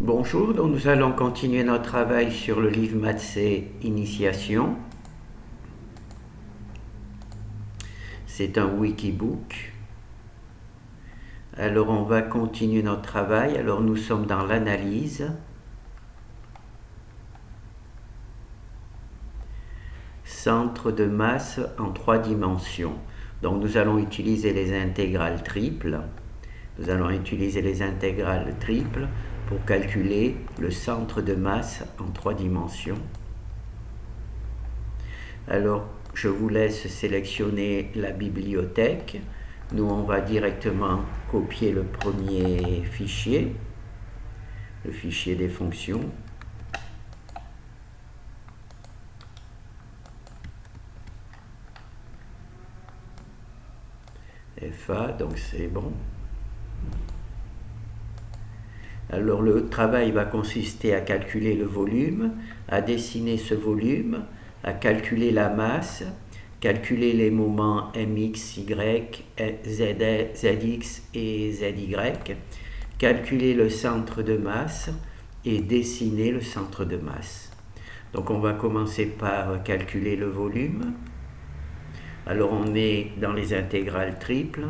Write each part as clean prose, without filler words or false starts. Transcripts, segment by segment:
Bonjour, donc nous allons continuer notre travail sur le livre Matsé Initiation. C'est un wikibook. Alors on va continuer notre travail. Alors nous sommes dans l'analyse. Centre de masse en 3 dimensions. Donc nous allons utiliser les intégrales triples. Nous allons utiliser les intégrales triples pour calculer le centre de masse en 3 dimensions. Alors, je vous laisse sélectionner la bibliothèque. Nous, on va directement copier le premier fichier, le fichier des fonctions. FA, donc c'est bon. Alors le travail va consister à calculer le volume, à dessiner ce volume, à calculer la masse, calculer les moments mx, y, zx et zy, calculer le centre de masse et dessiner le centre de masse. Donc on va commencer par calculer le volume. Alors on est dans les intégrales triples.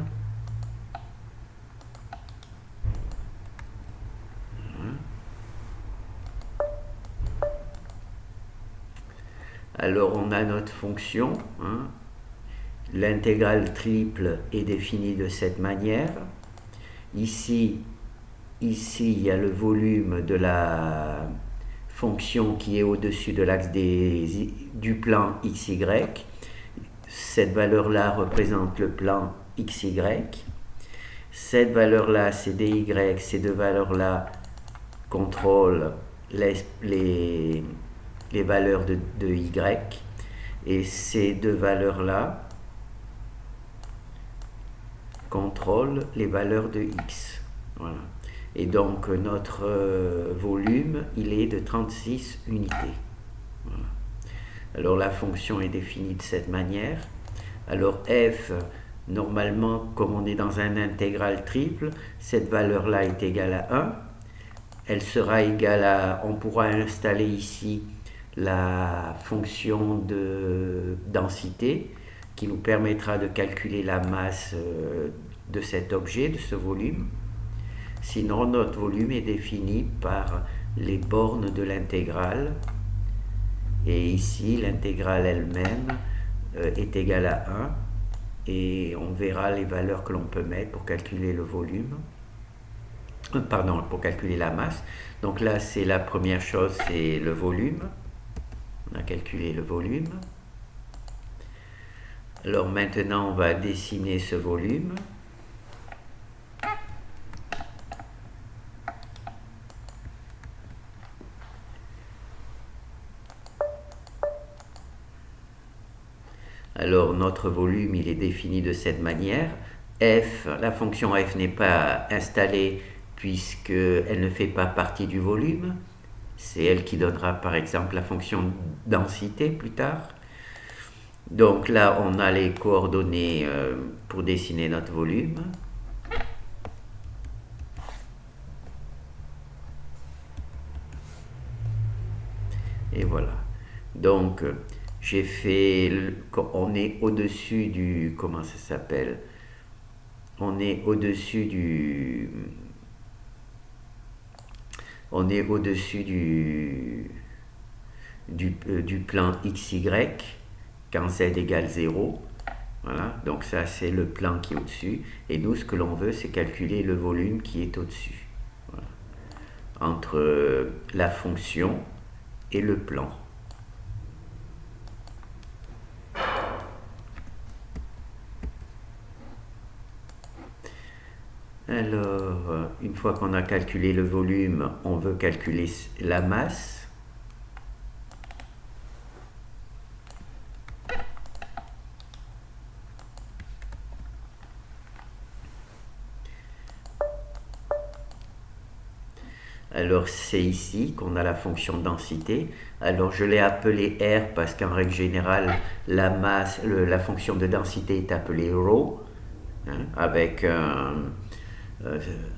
Alors on a notre fonction, L'intégrale triple est définie de cette manière. Ici, il y a le volume de la fonction qui est au-dessus de l'axe du plan XY. Cette valeur-là représente le plan XY. Cette valeur-là, c'est dy, ces deux valeurs-là contrôlent les valeurs de y, et ces deux valeurs-là contrôlent les valeurs de x. Voilà. Et donc notre volume, il est de 36 unités. Voilà. Alors la fonction est définie de cette manière. Alors f, normalement, comme on est dans un intégral triple, cette valeur-là est égale à 1. Elle sera égale à, on pourra installer ici la fonction de densité qui nous permettra de calculer la masse de cet objet, de ce volume. Sinon, notre volume est défini par les bornes de l'intégrale. Et ici, l'intégrale elle-même est égale à 1. Et on verra les valeurs que l'on peut mettre pour calculer le volume. Pardon, pour calculer la masse. Donc là, c'est la première chose, c'est le volume. On a calculé le volume. Alors maintenant, on va dessiner ce volume. Alors notre volume, il est défini de cette manière. F, la fonction f n'est pas installée puisqu'elle ne fait pas partie du volume. C'est elle qui donnera par exemple la fonction densité plus tard. Donc là, on a les coordonnées pour dessiner notre volume. Et voilà. Donc, j'ai fait... On est au-dessus du... Comment ça s'appelle? On est au-dessus du... On est au-dessus du plan XY quand z égale 0. Voilà, donc ça c'est le plan qui est au-dessus. Et nous, ce que l'on veut, c'est calculer le volume qui est au-dessus. Voilà. Entre la fonction et le plan. Alors, une fois qu'on a calculé le volume, on veut calculer la masse. Alors c'est ici qu'on a la fonction densité. Alors je l'ai appelé R parce qu'en règle générale, la masse, la fonction de densité est appelée ρ, avec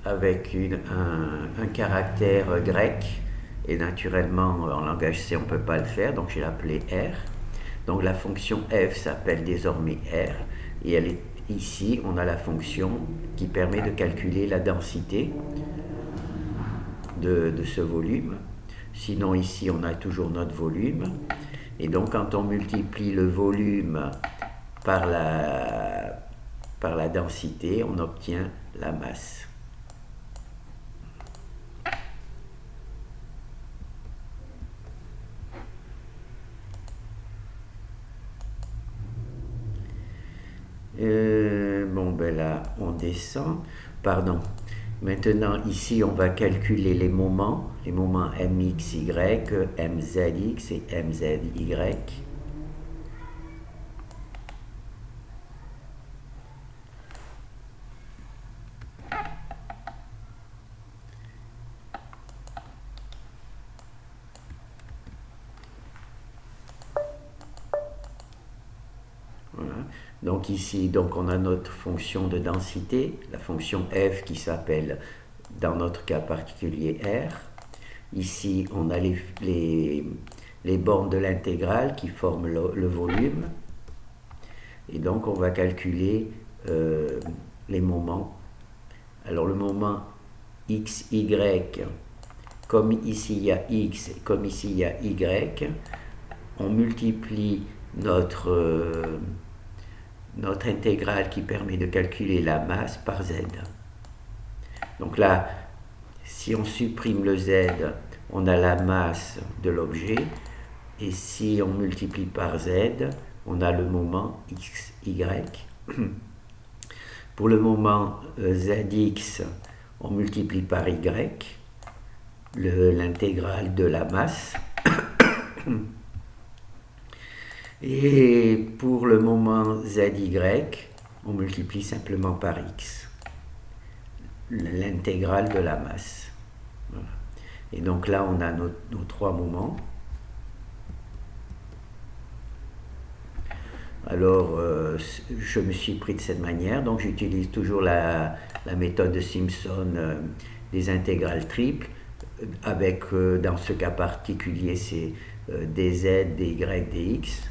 avec un caractère grec, et naturellement en langage C on ne peut pas le faire, donc j'ai appelé R. Donc la fonction f s'appelle désormais R, et elle est ici, on a la fonction qui permet de calculer la densité de ce volume. Sinon ici on a toujours notre volume, et donc quand on multiplie le volume par la densité, on obtient la masse. Bon, ben là, on descend. Pardon. Maintenant, ici, on va calculer les moments MXY, MZX et MZY. Donc ici, on a notre fonction de densité, la fonction f qui s'appelle, dans notre cas particulier, R. Ici, on a les bornes de l'intégrale qui forment le volume. Et donc, on va calculer les moments. Alors, le moment x, y, comme ici il y a x, comme ici il y a y, on multiplie notre intégrale qui permet de calculer la masse par z. Donc là, si on supprime le z, on a la masse de l'objet, et si on multiplie par z, on a le moment x, y. Pour le moment zx, on multiplie par y, l'intégrale de la masse. Et pour le moment zy, on multiplie simplement par x, l'intégrale de la masse. Voilà. Et donc là, on a nos trois moments. Alors, je me suis pris de cette manière, donc j'utilise toujours la méthode de Simpson des intégrales triples, avec, dans ce cas particulier, c'est dz, dy, dx.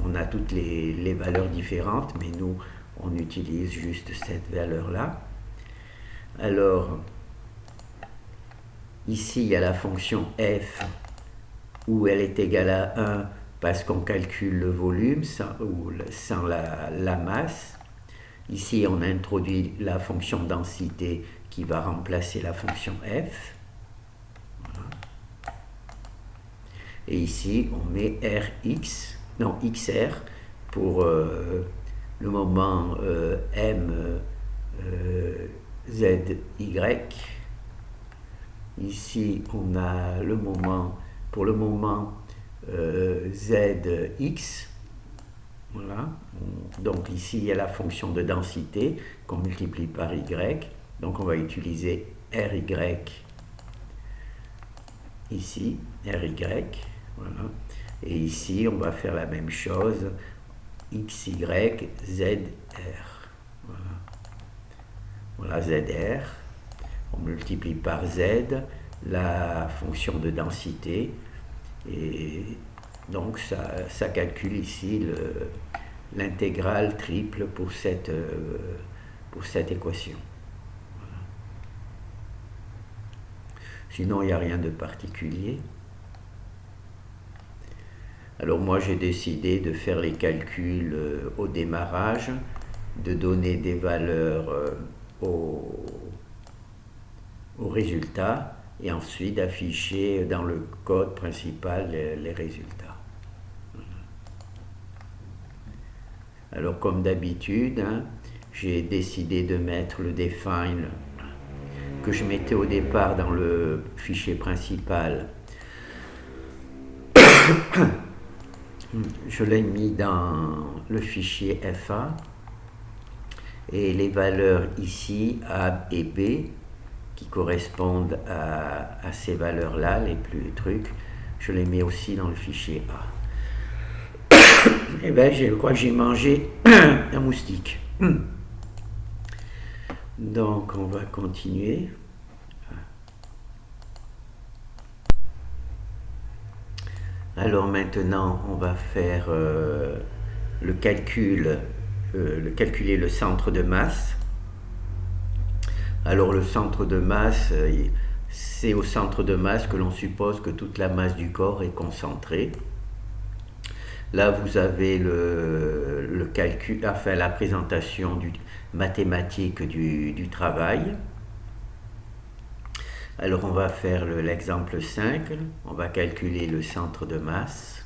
On a toutes les valeurs différentes, mais nous, on utilise juste cette valeur-là. Alors, ici, il y a la fonction f, où elle est égale à 1, parce qu'on calcule le volume sans la masse. Ici, on a introduit la fonction densité qui va remplacer la fonction f. Voilà. Et ici, on met xr pour le moment mzy. Ici, on a le moment, pour le moment zx. Voilà. Donc ici, il y a la fonction de densité qu'on multiplie par y. Donc on va utiliser ry ici, ry. Voilà. Et ici, on va faire la même chose, xy, zr. Voilà. Voilà zr. On multiplie par z la fonction de densité. Et donc, ça calcule ici l'intégrale triple pour cette équation. Voilà. Sinon, il n'y a rien de particulier. Alors moi, j'ai décidé de faire les calculs au démarrage, de donner des valeurs au résultat, et ensuite d'afficher dans le code principal les résultats. Voilà. Alors comme d'habitude, j'ai décidé de mettre le define que je mettais au départ dans le fichier principal. Je l'ai mis dans le fichier FA, et les valeurs ici, A et B, qui correspondent à ces valeurs-là, les trucs, je les mets aussi dans le fichier A. Et bien, je crois que j'ai mangé un moustique. Donc on va continuer. Alors maintenant on va faire calculer le centre de masse. Alors le centre de masse, c'est au centre de masse que l'on suppose que toute la masse du corps est concentrée. Là, vous avez le calcul, enfin la présentation mathématique du travail. Alors, on va faire l'exemple 5. On va calculer le centre de masse.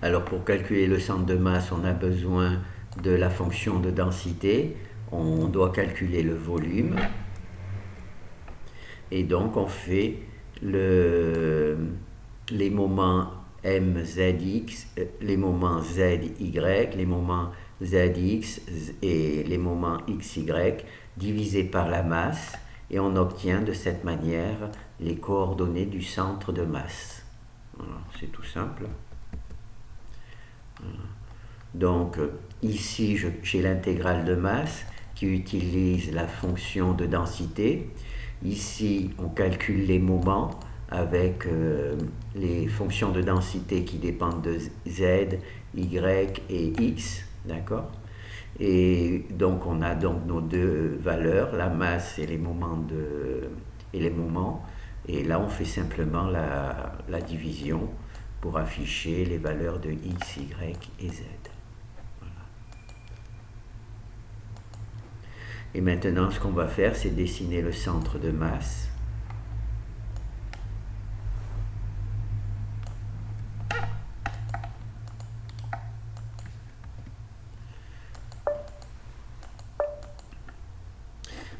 Alors, pour calculer le centre de masse, on a besoin de la fonction de densité. On doit calculer le volume. Et donc on fait les moments mzx, les moments zy, les moments zx et les moments xy divisés par la masse, et on obtient de cette manière les coordonnées du centre de masse. Voilà, c'est tout simple. Voilà. Donc ici j'ai l'intégrale de masse qui utilise la fonction de densité. Ici, on calcule les moments avec les fonctions de densité qui dépendent de z, y et x, d'accord? Et donc, on a donc nos deux valeurs, la masse et les moments. Et là, on fait simplement la division pour afficher les valeurs de x, y et z. Et maintenant, ce qu'on va faire, c'est dessiner le centre de masse.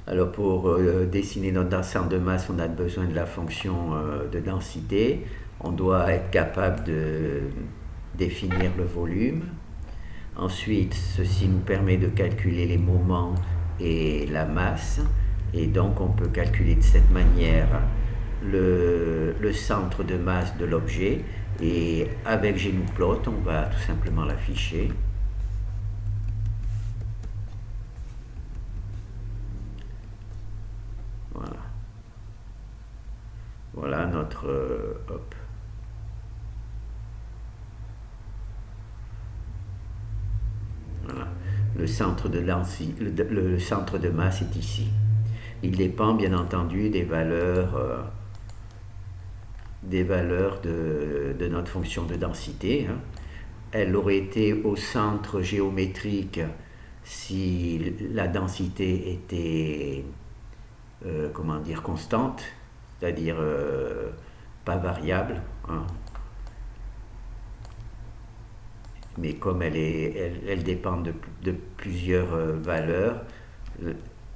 Alors, pour dessiner notre centre de masse, on a besoin de la fonction de densité. On doit être capable de définir le volume. Ensuite, ceci nous permet de calculer les moments et la masse, et donc on peut calculer de cette manière le centre de masse de l'objet, et avec GNUplot on va tout simplement l'afficher. Voilà notre hop. Voilà. Le centre de masse est ici. Il dépend bien entendu des valeurs de notre fonction de densité. Elle aurait été au centre géométrique si la densité était constante, c'est-à-dire pas variable. Mais comme elle dépend de plusieurs valeurs,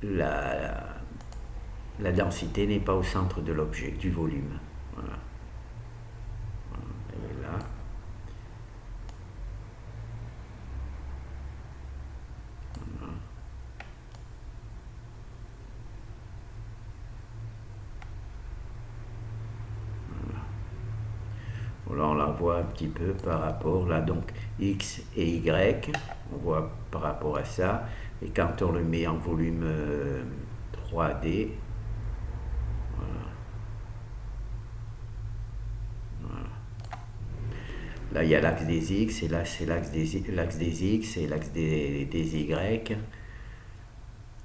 la densité n'est pas au centre de l'objet, du volume. Voilà. Elle est là. Voilà. Voilà, on la voit un petit peu par rapport, là, donc X et Y, on voit par rapport à ça, et quand on le met en volume 3D, voilà. Voilà. Là, il y a l'axe des X, et là, c'est l'axe des X, et l'axe des Y,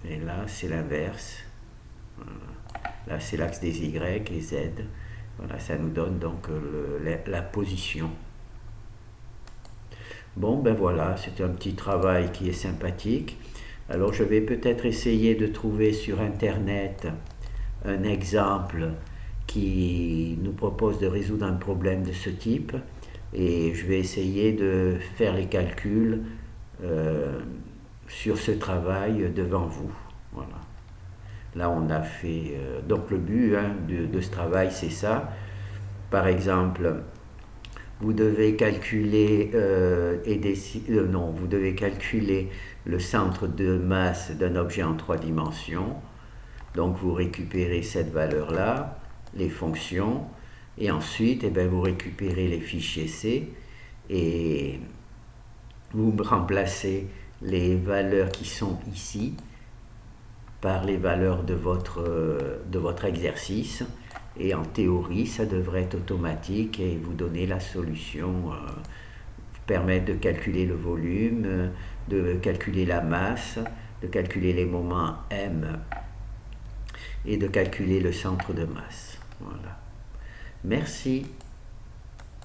et là, c'est l'inverse. Voilà. Là, c'est l'axe des Y et Z. Voilà, ça nous donne donc la position. Bon, ben voilà, c'est un petit travail qui est sympathique. Alors, je vais peut-être essayer de trouver sur Internet un exemple qui nous propose de résoudre un problème de ce type. Et je vais essayer de faire les calculs sur ce travail devant vous. Voilà. Là, on a fait... donc, le but de ce travail, c'est ça. Par exemple, vous devez calculer vous devez calculer le centre de masse d'un objet en 3 dimensions. Donc, vous récupérez cette valeur-là, les fonctions. Et ensuite, eh bien, vous récupérez les fichiers C et vous remplacez les valeurs qui sont ici par les valeurs de votre exercice. Et en théorie, ça devrait être automatique et vous donner la solution, permettre de calculer le volume, de calculer la masse, de calculer les moments M et de calculer le centre de masse. Voilà. Merci.